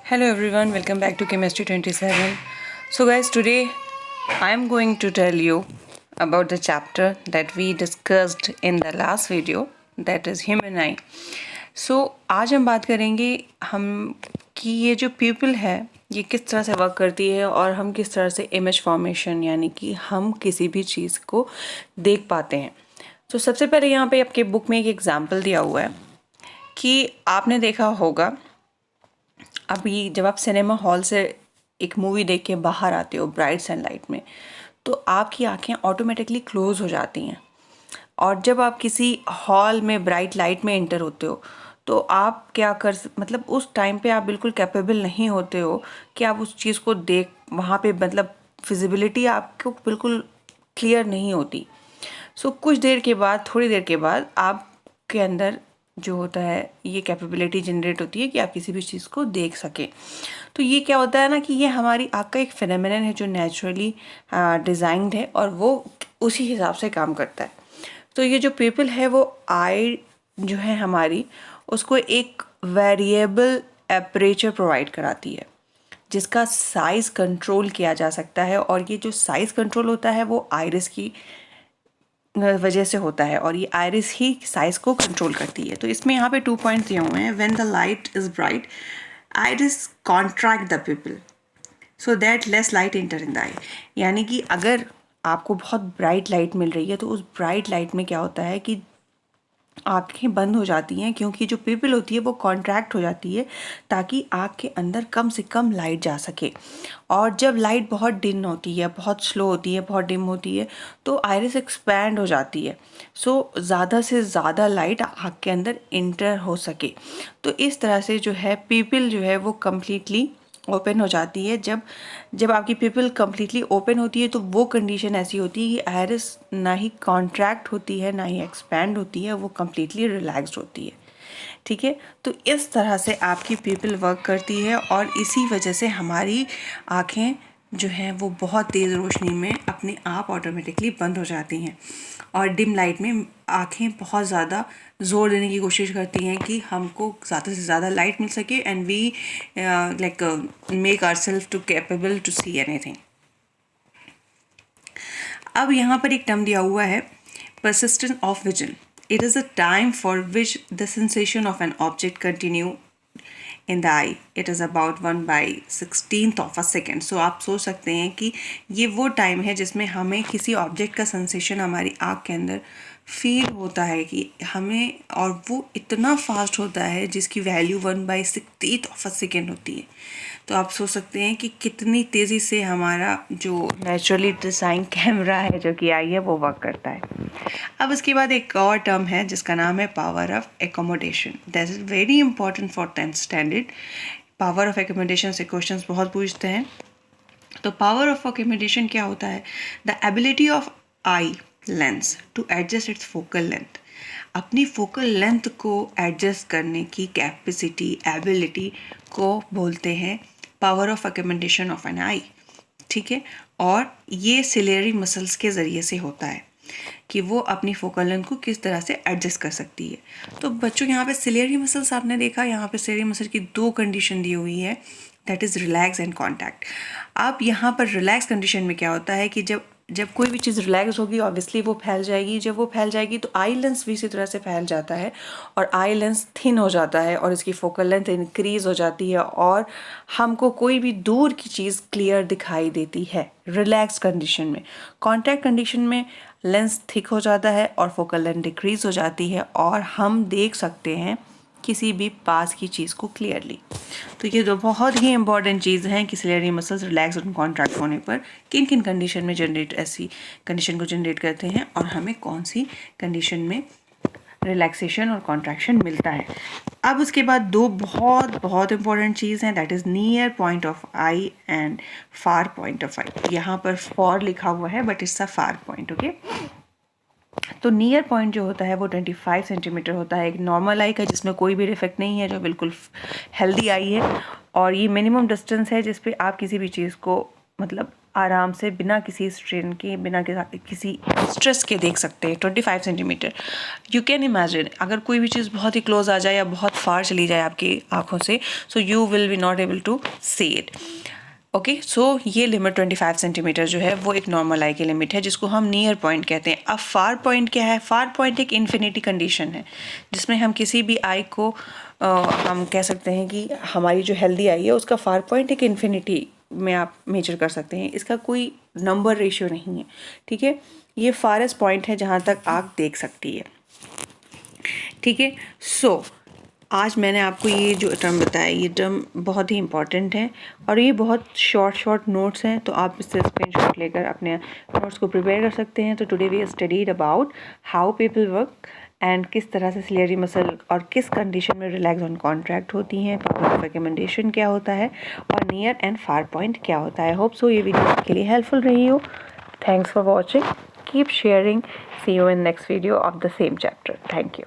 Hello everyone, welcome back to Chemistry 27. So guys, today I am going to tell you about the chapter that we discussed in the last video, that is human eye. So आज हम बात करेंगे हम कि ये जो pupil है ये किस तरह से वर्क करती है और हम किस तरह से इमेज फॉर्मेशन यानी कि हम किसी भी चीज़ को देख पाते हैं। तो सबसे पहले यहाँ पे आपके बुक में एक एग्जाम्पल दिया हुआ है कि आपने देखा होगा अभी जब आप सिनेमा हॉल से एक मूवी देख के बाहर आते हो ब्राइट सनलाइट में, तो आपकी आंखें ऑटोमेटिकली क्लोज हो जाती हैं। और जब आप किसी हॉल में ब्राइट लाइट में एंटर होते हो तो आप क्या मतलब उस टाइम पे आप बिल्कुल कैपेबल नहीं होते हो कि आप उस चीज़ को देख वहाँ पे मतलब फिजिबिलिटी आपको बिल्कुल क्लियर नहीं होती। सो कुछ देर के बाद थोड़ी देर के बाद आपके अंदर जो होता है ये कैपेबिलिटी जनरेट होती है कि आप किसी भी चीज़ को देख सकें। तो ये क्या होता है ना कि ये हमारी आँख का एक फिनोमेनन है जो नेचुरली डिज़ाइंड है और वो उसी हिसाब से काम करता है। तो ये जो पीपल है वो आई जो है हमारी उसको एक वेरिएबल एपरेचर प्रोवाइड कराती है जिसका साइज़ कंट्रोल किया जा सकता है। और ये जो साइज़ कंट्रोल होता है वो आइरिस की वजह से होता है और ये आइरिस ही साइज को कंट्रोल करती है। तो इसमें यहाँ पे 2 पॉइंट्स दिए हुए हैं। When the light is bright iris contract the pupil so that less light enter in the eye. यानी कि अगर आपको बहुत ब्राइट लाइट मिल रही है तो उस ब्राइट लाइट में क्या होता है कि आँखें बंद हो जाती हैं क्योंकि जो पिपल होती है वो कॉन्ट्रैक्ट हो जाती है ताकि आँख के अंदर कम से कम लाइट जा सके। और जब लाइट बहुत डिम होती है, बहुत स्लो होती है, बहुत डिम होती है तो आइरिस एक्सपैंड हो जाती है। सो ज़्यादा से ज़्यादा लाइट आँख के अंदर इंटर हो सके। तो इस तरह से जो है पिपल जो है वो कम्प्लीटली ओपन हो जाती है। जब आपकी पिपल कम्प्लीटली ओपन होती है तो वो कंडीशन ऐसी होती है कि आइरिस ना ही कॉन्ट्रैक्ट होती है ना ही एक्सपैंड होती है, वो कम्प्लीटली रिलैक्स्ड होती है। ठीक है, तो इस तरह से आपकी पिपल वर्क करती है और इसी वजह से हमारी आँखें जो हैं वो बहुत तेज़ रोशनी में अपने आप ऑटोमेटिकली बंद हो जाती हैं और डिम लाइट में आँखें बहुत ज़्यादा ज़ोर देने की कोशिश करती हैं कि हमको ज़्यादा से ज़्यादा लाइट मिल सके and we like make ourself to capable to see anything. अब यहाँ पर एक टर्म दिया हुआ है persistence of vision. It is a time for which the sensation of an object continue in the eye. It is about 1/16th of a second. So आप सोच सकते हैं कि ये वो टाइम है जिसमें हमें किसी ऑब्जेक्ट का सेंसेशन हमारी आँख के अंदर फील होता है कि हमें, और वो इतना फास्ट होता है जिसकी value 1/16th of a second होती है। तो आप सोच सकते हैं कि कितनी तेज़ी से हमारा जो नेचुरली डिज़ाइन कैमरा है जो कि आई है वो वर्क करता है। अब उसके बाद एक और टर्म है जिसका नाम है power of accommodation. That is very important for 10th standard. Power of accommodation से क्वेश्चंस बहुत पूछते हैं। तो पावर ऑफ एकोमोडेशन क्या होता है? The ability of eye lens to adjust its focal length. अपनी फोकल लेंथ को एडजस्ट करने की कैपेसिटी, एबिलिटी को बोलते हैं power of accommodation of an eye. ठीक है, और ये सिलेरी मसल्स के ज़रिए से होता है कि वो अपनी फोकल लेंथ को किस तरह से एडजस्ट कर सकती है। तो बच्चों यहाँ पे सिलेरी मसल्स आपने देखा, यहाँ पे सिलेरी मसल की 2 कंडीशन दी हुई है, that is relax and contact. अब यहाँ पर रिलैक्स कंडीशन में क्या होता है कि जब कोई भी चीज़ रिलैक्स होगी ऑब्वियसली वो फैल जाएगी। जब वो फैल जाएगी तो आई लेंस भी इसी तरह से फैल जाता है और आई लेंस थिन हो जाता है और इसकी फोकल लेंथ इंक्रीज़ हो जाती है और हमको कोई भी दूर की चीज़ क्लियर दिखाई देती है रिलैक्स कंडीशन में। कॉन्टैक्ट कंडीशन में लेंस थिक हो जाता है और फोकल लेंथ डिक्रीज़ हो जाती है और हम देख सकते हैं किसी भी पास की चीज़ को क्लियरली। तो ये दो बहुत ही इंपॉर्टेंट चीज़ हैं कि सिलेरी मसल्स रिलैक्स और कॉन्ट्रैक्ट होने पर किन किन कंडीशन में ऐसी कंडीशन को जनरेट करते हैं और हमें कौन सी कंडीशन में रिलैक्सेशन और कॉन्ट्रैक्शन मिलता है। अब उसके बाद 2 बहुत बहुत इंपॉर्टेंट चीज़ हैं, that is near point of eye and far point of eye. यहाँ पर फॉर लिखा हुआ है but it's a far point. Okay, तो नियर पॉइंट जो होता है वो 25 सेंटीमीटर होता है एक नॉर्मल आई का जिसमें कोई भी डिफेक्ट नहीं है, जो बिल्कुल हेल्दी आई है। और ये मिनिमम डिस्टेंस है जिस पे आप किसी भी चीज़ को मतलब आराम से बिना किसी स्ट्रेन के, बिना किसी स्ट्रेस के देख सकते हैं 25 सेंटीमीटर। यू कैन इमेजिन अगर कोई भी चीज़ बहुत ही क्लोज आ जाए या बहुत फार चली जाए आपकी आँखों से, so you will be not able to see it. Okay, so ये लिमिट 25 सेंटीमीटर जो है वो एक नॉर्मल आई की लिमिट है, जिसको हम नियर पॉइंट कहते हैं। अब फार पॉइंट क्या है? फार पॉइंट एक इन्फिनिटी कंडीशन है, जिसमें हम किसी भी आई को हम कह सकते हैं कि हमारी जो हेल्दी आई है उसका फार पॉइंट एक इन्फिनिटी में आप मेजर कर सकते हैं। इसका कोई नंबर रेशियो नहीं है, ठीक है। ये फारेस्ट पॉइंट है जहाँ तक आँख देख सकती है, ठीक है। सो आज मैंने आपको ये जो टर्म बताया, ये टर्म बहुत ही इंपॉर्टेंट है और ये बहुत शॉर्ट नोट्स हैं, तो आप इससे स्क्रीनशॉट लेकर अपने नोट्स को प्रिपेयर कर सकते हैं। तो today we studied about how people work and किस तरह से सिलियरी मसल और किस कंडीशन में रिलैक्स ऑन कॉन्ट्रैक्ट होती हैं, पावर ऑफ रिकमेंडेशन क्या होता है और नियर एंड फार पॉइंट क्या होता है। होप सो ये वीडियो आपके लिए हेल्पफुल रही हो। Thanks for watching, keep sharing, see you in next video of the same chapter. Thank you.